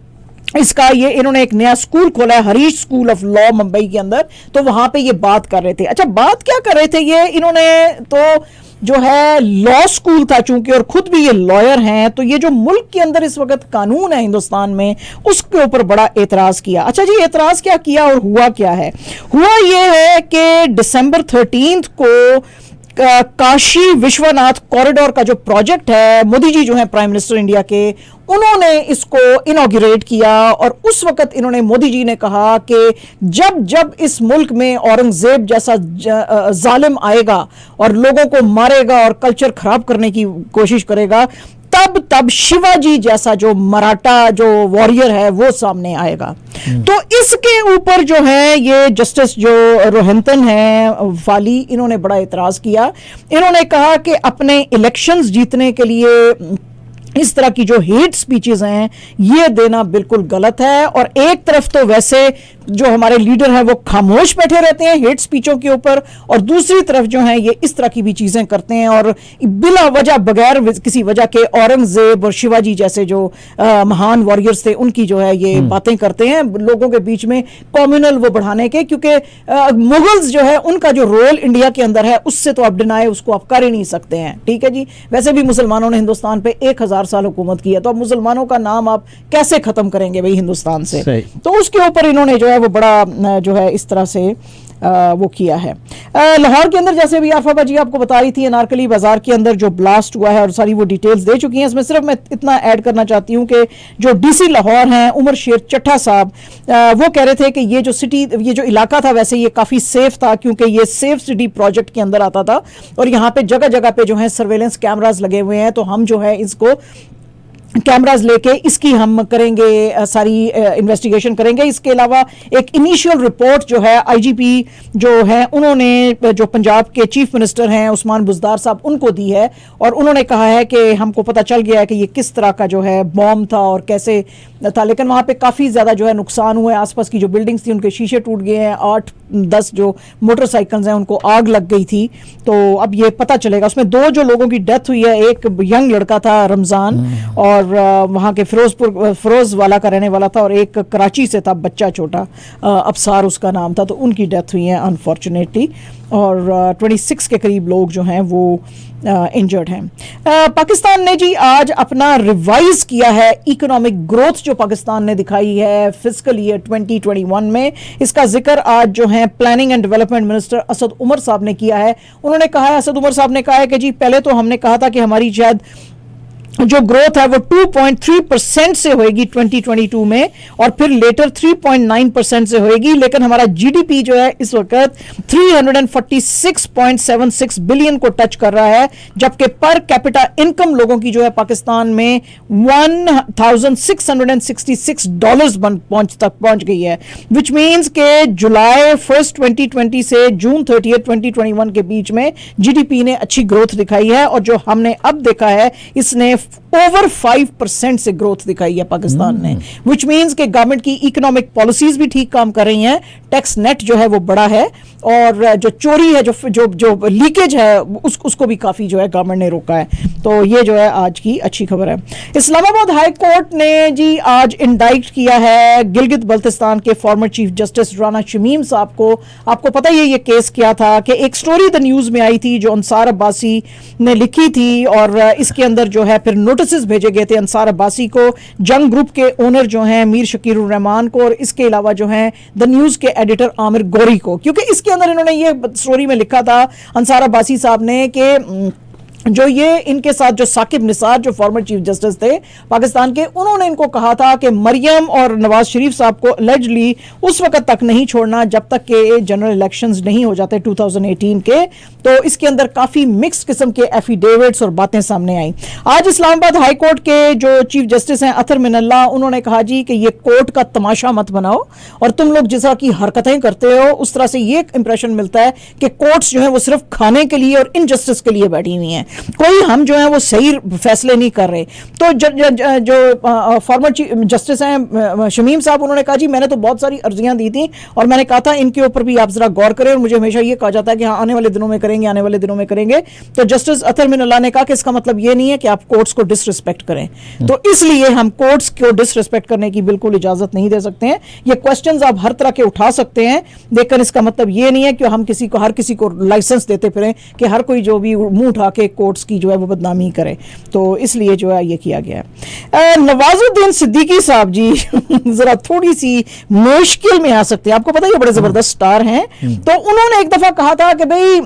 Speaker 2: इसका ये इन्होंने एक नया स्कूल खोला है, Harish school of law Mumbai के अंदर, तो वहां पे ये बात कर रहे थे। अच्छा, बात क्या कर रहे थे ये इन्होंने, तो जो है लॉ स्कूल था चूंकि, और खुद भी ये लॉयर हैं, तो ये जो मुल्क के अंदर इस वक्त कानून है हिंदुस्तान में उसके ऊपर बड़ा एतराज किया। अच्छा जी, एतराज क्या किया और हुआ क्या है? हुआ ये है कि दिसंबर 13 को काशी विश्वनाथ कॉरिडोर का जो प्रोजेक्ट है, मोदी जी जो है प्राइम मिनिस्टर इंडिया के, उन्होंने इसको इनॉग्रेट किया, और उस वक्त इन्होंने मोदी जी ने कहा कि जब जब इस मुल्क में औरंगजेब जैसा जालिम आएगा और लोगों को मारेगा और कल्चर खराब करने की कोशिश करेगा, तब तब शिवाजी जैसा जो मराठा जो वॉरियर है वो सामने आएगा। तो इसके ऊपर जो है ये जस्टिस जो रोहिंटन है फाली, इन्होंने बड़ा इतराज किया। इन्होंने कहा कि अपने इलेक्शंस जीतने के लिए इस तरह की जो हेट स्पीचेस हैं ये देना बिल्कुल गलत है, और एक तरफ तो वैसे जो हमारे लीडर हैं वो खामोश बैठे रहते हैं हेट स्पीचों के ऊपर, और दूसरी तरफ जो है ये इस तरह की भी चीजें करते हैं, और बिला वजह बगैर किसी वजह के औरंगजेब और शिवाजी जैसे जो महान वॉरियर्स थे उनकी जो है ये बातें करते हैं लोगों के बीच में कम्युनल वो बढ़ाने के, क्योंकि मुगल्स जो है उनका जो रोल इंडिया के अंदर है उससे तो आप डिनाई उसको आप कर ही नहीं सकते हैं। ठीक है जी, वैसे भी मुसलमानों ने हिंदुस्तान पे 1000 साल हुकूमत की है, तो अब मुसलमानों का नाम आप कैसे खत्म करेंगे भाई हिंदुस्तान से? तो उसके ऊपर इन्होंने जो है वो बड़ा जो है इस तरह से वो किया है। लाहौर के अंदर जैसे भी आफा जी आपको बता रही थी, अनारकली बाजार के अंदर जो ब्लास्ट हुआ है और सारी वो डिटेल्स दे चुकी हैं, इसमें सिर्फ मैं इतना ऐड करना चाहती हूँ कि जो डीसी लाहौर हैं उमर शेर चट्टा साहब, वो कह रहे थे कि ये जो सिटी, ये जो इलाका था वैसे ये काफ़ी सेफ था, क्योंकि ये सेफ सिटी प्रोजेक्ट के अंदर आता था, और यहाँ पे जगह जगह पे जो है सर्वेलेंस कैमराज लगे हुए हैं, तो हम जो है इसको कैमराज लेके इसकी हम करेंगे, सारी इन्वेस्टिगेशन करेंगे। इसके अलावा एक इनिशियल रिपोर्ट जो है आईजीपी जो है उन्होंने, जो पंजाब के चीफ मिनिस्टर हैं उस्मान बुज़दार साहब, उनको दी है और उन्होंने कहा है कि हमको पता चल गया है कि ये किस तरह का जो है बॉम्ब था और कैसे था, लेकिन वहाँ पे काफ़ी ज़्यादा जो है नुकसान हुआ है। आसपास की जो बिल्डिंग्स थी उनके शीशे टूट गए हैं, 8-10 जो मोटरसाइकिल्स हैं उनको आग लग गई थी। तो अब ये पता चलेगा। उसमें 2 जो लोगों की डेथ हुई है, एक यंग लड़का था रमज़ान और वहाँ के फिरोज वाला का रहने वाला था, और एक कराची से था बच्चा छोटा, अबसार उसका नाम था। तो उनकी डेथ हुई है अनफॉर्चुनेटली, और 26 के करीब लोग जो हैं वो इंजर्ड हैं। पाकिस्तान ने जी आज अपना रिवाइज किया है इकोनॉमिक ग्रोथ जो पाकिस्तान ने दिखाई है फिजिकल ईयर 2021 में। इसका जिक्र आज जो है planning and development minister Asad Umar साहब ने किया है। उन्होंने कहा है, असद उमर साहब ने कहा है कि जी पहले तो हमने कहा था कि हमारी शायद जो ग्रोथ है वो 2.3% से होएगी 2022 में, और फिर लेटर 3.9% से होएगी, लेकिन हमारा जीडीपी जो है इस वक्त 346.76 बिलियन को टच कर रहा है, जबकि पर कैपिटा इनकम लोगों की जो है पाकिस्तान में $1,666 पहुंच गई है, विच मीन्स के जुलाई 1 2020 से जून 30 2021 के बीच में जीडीपी ने अच्छी ग्रोथ दिखाई है, और जो हमने अब देखा है इसने ओवर 5% से ग्रोथ दिखाई है पाकिस्तान ने, विच मीन्स के गवर्नमेंट की इकोनॉमिक पॉलिसीज भी ठीक काम कर रही हैं, टैक्स नेट जो है वो बड़ा है, और जो चोरी है, जो लीकेज है उसको भी काफी जो है गवर्नमेंट ने रोका है। तो ये जो है आज की अच्छी खबर है। इस्लामाबाद हाई कोर्ट ने जी आज इंडाइट किया है गिलगित बल्तिस्तान के former chief justice Rana Shamim साहब को। आपको पता ही है ये केस क्या था, कि एक स्टोरी द न्यूज में आई थी जो अंसार अब्बासी ने लिखी थी, और इसके अंदर जो है फिर नोटिस भेजे गए थे अंसार अब्बासी को, जंग ग्रुप के ओनर जो हैं मीर शकीरुर रहमान को, और इसके अलावा जो है द न्यूज के एडिटर आमिर गौरी को, क्योंकि इसके अंदर इन्होंने ये स्टोरी में लिखा था अंसार अब्बासी साहब ने कि जो ये इनके साथ जो साकिब निसार जो फॉर्मर चीफ जस्टिस थे पाकिस्तान के, उन्होंने इनको कहा था कि मरियम और नवाज शरीफ साहब को अलेजली उस वक्त तक नहीं छोड़ना जब तक के जनरल इलेक्शंस नहीं हो जाते 2018 के। तो इसके अंदर काफी मिक्स किस्म के एफिडेविट्स और बातें सामने आई। आज इस्लामाबाद हाई कोर्ट के जो चीफ जस्टिस हैं अतर मिनल्ला, उन्होंने कहा जी कि ये कोर्ट का तमाशा मत बनाओ, और तुम लोग जिस तरह की हरकतें करते हो उस तरह से ये इंप्रेशन मिलता है कि कोर्ट्स जो है वो सिर्फ खाने के लिए और इनजस्टिस के लिए बैठी हुई हैं, कोई हम जो है वो सही फैसले नहीं कर रहे। तो जो फॉर्मर चीफ जस्टिस हैं शमीम साहब, उन्होंने कहा जी मैंने तो बहुत सारी अर्जियां दी थी और मैंने कहा था इनके ऊपर भी आप जरा गौर करें, और मुझे हमेशा ये कहा जाता है कि हाँ आने वाले दिनों में करेंगे, आने वाले दिनों में करेंगे। तो जस्टिस अतर मिनल्ला ने कहा कि इसका मतलब ये नहीं है कि आप कोर्ट्स को डिसरिस्पेक्ट करें, तो इसलिए हम कोर्ट्स को डिसरिस्पेक्ट करने की बिल्कुल इजाजत नहीं दे सकते हैं। ये क्वेश्चंस आप हर तरह के उठा सकते हैं, लेकिन इसका मतलब ये नहीं है कि हम हर किसी को लाइसेंस देते फिरें कि हर कोई जो भी मुंह उठा के कोर्ट्स की जो है वो बदनामी करे। तो इसलिए जो है ये किया गया है। नवाजुद्दीन सिद्दीकी साहब जी जरा थोड़ी सी मुश्किल में आ सकते हैं, आपको पता है ये बड़े जबरदस्त स्टार हैं। तो उन्होंने एक दफा कहा था कि भाई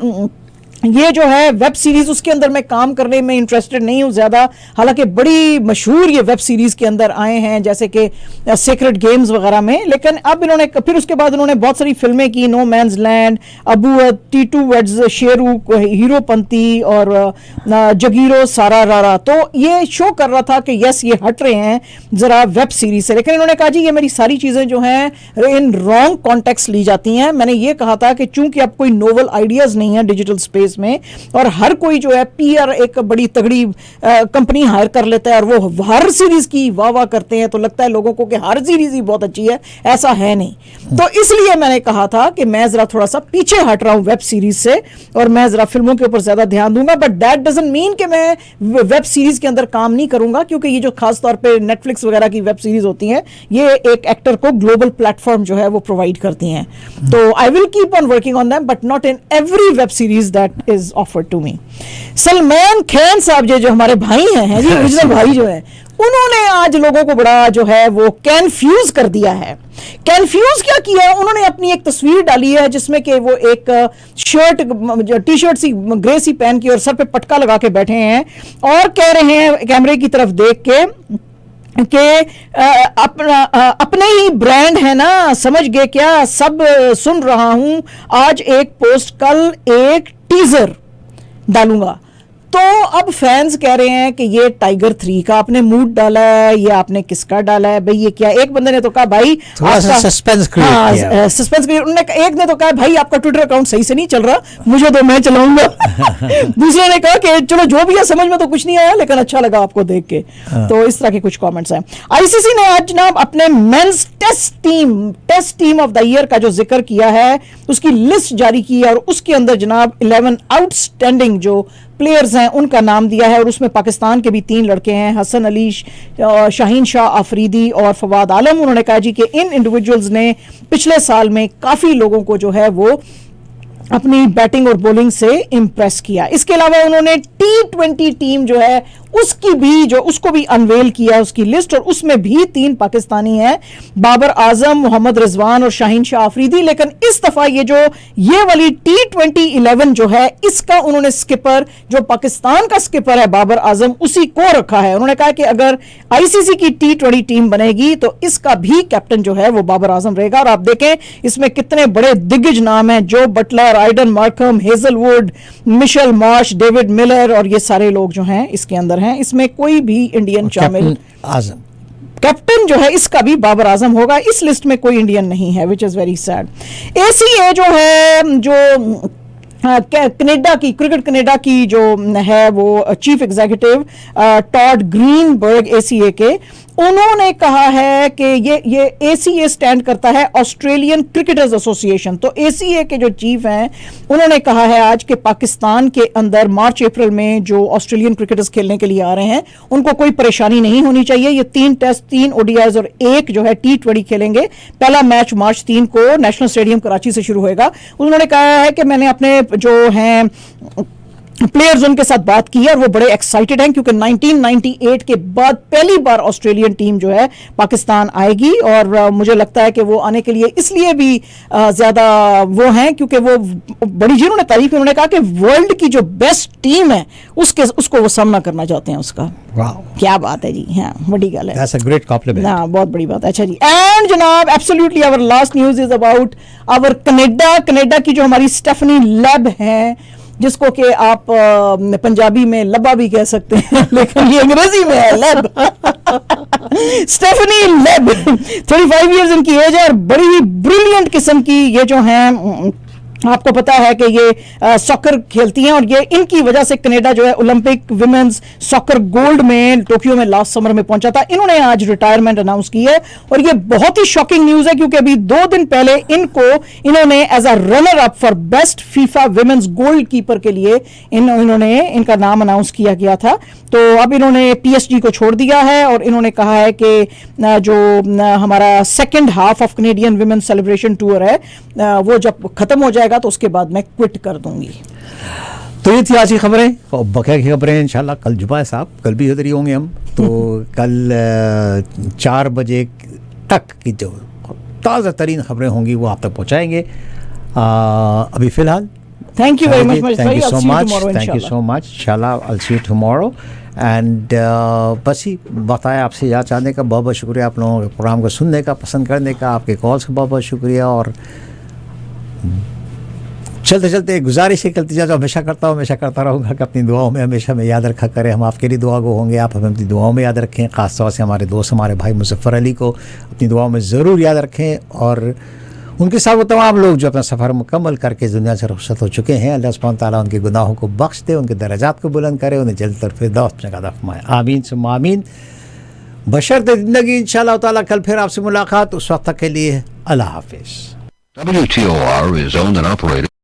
Speaker 2: ये जो है वेब सीरीज उसके अंदर मैं काम करने में इंटरेस्टेड नहीं हूं ज्यादा, हालांकि बड़ी मशहूर ये वेब सीरीज के अंदर आए हैं जैसे कि सीक्रेट गेम्स वगैरह में, लेकिन अब इन्होंने फिर उसके बाद उन्होंने बहुत सारी फिल्में की, no man's land, Abu Teetu weds Sheru, Heropanti और जगीरो सारा रारा। तो ये शो कर रहा था कि यस ये हट रहे हैं जरा वेब सीरीज से, लेकिन इन्होंने कहा जी ये मेरी सारी चीजें जो हैं इन रॉन्ग कॉन्टेक्स्ट ली जाती हैं। मैंने ये कहा था कि चूंकि अब कोई नोवल आइडियाज नहीं है डिजिटल स्पेस में, और हर कोई जो है पीआर एक बड़ी तगड़ी कंपनी हायर कर लेता है और वो हर सीरीज की वाह वाह करते हैं, तो लगता है लोगों को कि हर सीरीज ही बहुत अच्छी है, ऐसा है नहीं। तो इसलिए मैंने कहा था कि मैं जरा थोड़ा सा पीछे हट रहा हूं वेब सीरीज से और मैं जरा फिल्मों के ऊपर ज्यादा ध्यान दूंगा, बट दैट डजंट मीन कि मैं वेब सीरीज के अंदर काम नहीं करूंगा, क्योंकि ये जो खास तौर पे नेटफ्लिक्स वगैरह की वेब सीरीज होती हैं ये एक एक्टर को ग्लोबल प्लेटफॉर्म जो है वो प्रोवाइड करती हैं। तो I will keep on working on them, but not in every web series that is offered to me। Salman Khan साहब जो हमारे भाई हैं जी, ओरिजिनल भाई जो है, उन्होंने आज लोगों को बड़ा जो है वो कंफ्यूज कर दिया है। कंफ्यूज क्या किया, उन्होंने अपनी एक तस्वीर डाली है जिसमें कि वो एक शर्ट टी शर्ट सी ग्रे सी पहन के और सर पे पटका लगा के बैठे हैं और कह रहे हैं कैमरे की तरफ देख के अपने ही ब्रांड है ना, समझ गए क्या, सब सुन रहा हूं, आज एक पोस्ट कल एक टीजर डालूंगा। तो अब फैंस कह रहे हैं कि ये टाइगर 3 का आपने मूड डाला है, ये आपने किसका डाला है भाई, ये क्या। एक बंदे ने तो कहा भाई
Speaker 1: थोड़ा सा सस्पेंस क्रिएट किया,
Speaker 2: सस्पेंस क्रिएट। एक ने तो कहा भाई आपका ट्विटर अकाउंट सही से नहीं चल रहा, मुझे तो मैं चलाऊंगा। दूसरे ने कहा कि चलो जो भी है, समझ में तो कुछ नहीं आया लेकिन अच्छा लगा आपको देख के। तो इस तरह के कुछ कमेंट्स हैं। आईसीसी ने आज जनाब अपने men's test team of the year का जो जिक्र किया है उसकी लिस्ट जारी की है और उसके अंदर जनाब 11 आउटस्टैंडिंग जो प्लेयर्स हैं उनका नाम दिया है और उसमें पाकिस्तान के भी 3 लड़के हैं, हसन अली, शाहीन शाह अफरीदी और फवाद आलम। उन्होंने कहा जी कि इन इंडिविजुअल्स ने पिछले साल में काफ़ी लोगों को जो है वो अपनी बैटिंग और बॉलिंग से इंप्रेस किया। इसके अलावा उन्होंने T20 टीम जो है उसको भी अनवेल किया उसकी लिस्ट, और उसमें भी 3 पाकिस्तानी हैं, बाबर आजम, मोहम्मद रिजवान और शाहीन शाह अफरीदी। लेकिन इस दफा ये वाली T20 11 जो है इसका उन्होंने स्किपर, जो पाकिस्तान का स्किपर है बाबर आजम, उसी को रखा है। उन्होंने कहा कि अगर आईसीसी की T20 टीम बनेगी तो इसका भी कैप्टन जो है वो बाबर आजम रहेगा। और आप देखें इसमें कितने बड़े दिग्गज नाम हैं, जो Buttler, Aiden Markram, Hazlewood, Mitchell Marsh, David Miller, और ये सारे लोग जो हैं इसके अंदर हैं। इसमें कोई भी इंडियन शामिल, आजम कैप्टन जो है इसका भी बाबर आजम होगा। इस लिस्ट में कोई इंडियन नहीं है, which is very sad. ACA जो है, जो कनाडा की क्रिकेट कनाडा की जो है वो chief executive Todd Greenberg ACA के, उन्होंने कहा है कि ये एसीए स्टैंड करता है ऑस्ट्रेलियन क्रिकेटर्स एसोसिएशन। तो एसीए के जो चीफ हैं उन्होंने कहा है आज के पाकिस्तान के अंदर मार्च अप्रैल में जो ऑस्ट्रेलियन क्रिकेटर्स खेलने के लिए आ रहे हैं उनको कोई परेशानी नहीं होनी चाहिए। ये 3 टेस्ट, 3 ओडीआईज और 1 जो है T20 खेलेंगे। पहला मैच मार्च 3 को नेशनल स्टेडियम कराची से शुरू होगा। उन्होंने कहा है कि मैंने अपने जो हैं प्लेयर्स उनके साथ बात की है और वो बड़े एक्साइटेड हैं क्योंकि 1998 के बाद पहली बार ऑस्ट्रेलियन टीम जो है पाकिस्तान आएगी। और मुझे लगता है कि वो आने के लिए इसलिए भी ज्यादा वो हैं क्योंकि वो बड़ी, जिन्होंने तारीफ की, उन्होंने कहा कि वर्ल्ड की जो बेस्ट टीम है उसको वो सामना करना चाहते हैं उसका। क्या बात है जी, हाँ बड़ी गल है,
Speaker 1: That's a great compliment.
Speaker 2: हाँ बहुत बड़ी बात है। अच्छा जी, एंड जनाब absolutely our last news is about our Canada की जो हमारी स्टेफनी लेब है, जिसको कि आप पंजाबी में लब्बा भी कह सकते हैं लेकिन ये अंग्रेजी में है लेब। स्टेफनी लेब 35 इयर्स इनकी एज है और बड़ी ही ब्रिलियंट किस्म की ये जो हैं, आपको पता है कि ये सॉकर खेलती हैं और ये इनकी वजह से कनाडा जो है ओलंपिक विमेंस सॉकर गोल्ड में टोक्यो में लास्ट समर में पहुंचा था। इन्होंने आज रिटायरमेंट अनाउंस की है और ये बहुत ही शॉकिंग न्यूज है क्योंकि अभी 2 दिन पहले इन्होंने as a runner up for best FIFA women's goalkeeper के लिए इन्होंने इनका नाम अनाउंस किया गया था। तो अब इन्होंने PSG को छोड़ दिया है और इन्होंने कहा है कि जो हमारा second half of Canadian women's celebration tour है वो जब खत्म हो जाएगा तो उसके बाद मैं क्विट कर दूंगी।
Speaker 1: तो ये थी आज की खबरें और बकिया की खबरें इंशाल्लाह कल जुमा है साहब, कल भी इधर ही होंगे हम। तो कल 4 बजे तक की जो ताज़ा तरीन खबरें होंगी वो आप तक पहुँचाएंगे। अभी फ़िलहाल
Speaker 2: thank you very much,
Speaker 1: thank you so much, इंशाल्लाह I will see you tomorrow. And बस ही बताया आपसे याद चाहने का बहुत बहुत शुक्रिया, आप लोगों के प्रोग्राम को सुनने का, पसंद करने का, आपके कॉल्स का बहुत बहुत शुक्रिया। और चलते चलते गुजारिश है करती जो हमेशा करता हूँ, हमेशा करता रहूँगा कि अपनी दुआओं में हमेशा में याद रखा करें। हम आपके लिए दुआ गो होंगे, आप हमें अपनी दुआओं में याद रखें। ख़ास तौर से हमारे दोस्त, हमारे भाई मुज़फ़्फ़र अली को अपनी दुआओं में ज़रूर याद रखें और उनके साथ वो तमाम लोग जो अपना सफ़र मुकम्मल करके दुनिया से रुखसत हो चुके हैं, अल्लाह सुब्हानहू तआला उनके गुनाहों को बख्श दे, उनके दर्जात को बुलंद करे, उन्हें जल्द तर फिरदौस में अता फरमाए। आमीन सुम्मा आमीन। बशर्ते ज़िंदगी इंशाअल्लाह ताला कल फिर आपसे मुलाकात, उस वक्त तक के लिए अल्लाह हाफ़िज़।
Speaker 3: WTOR is owned and operated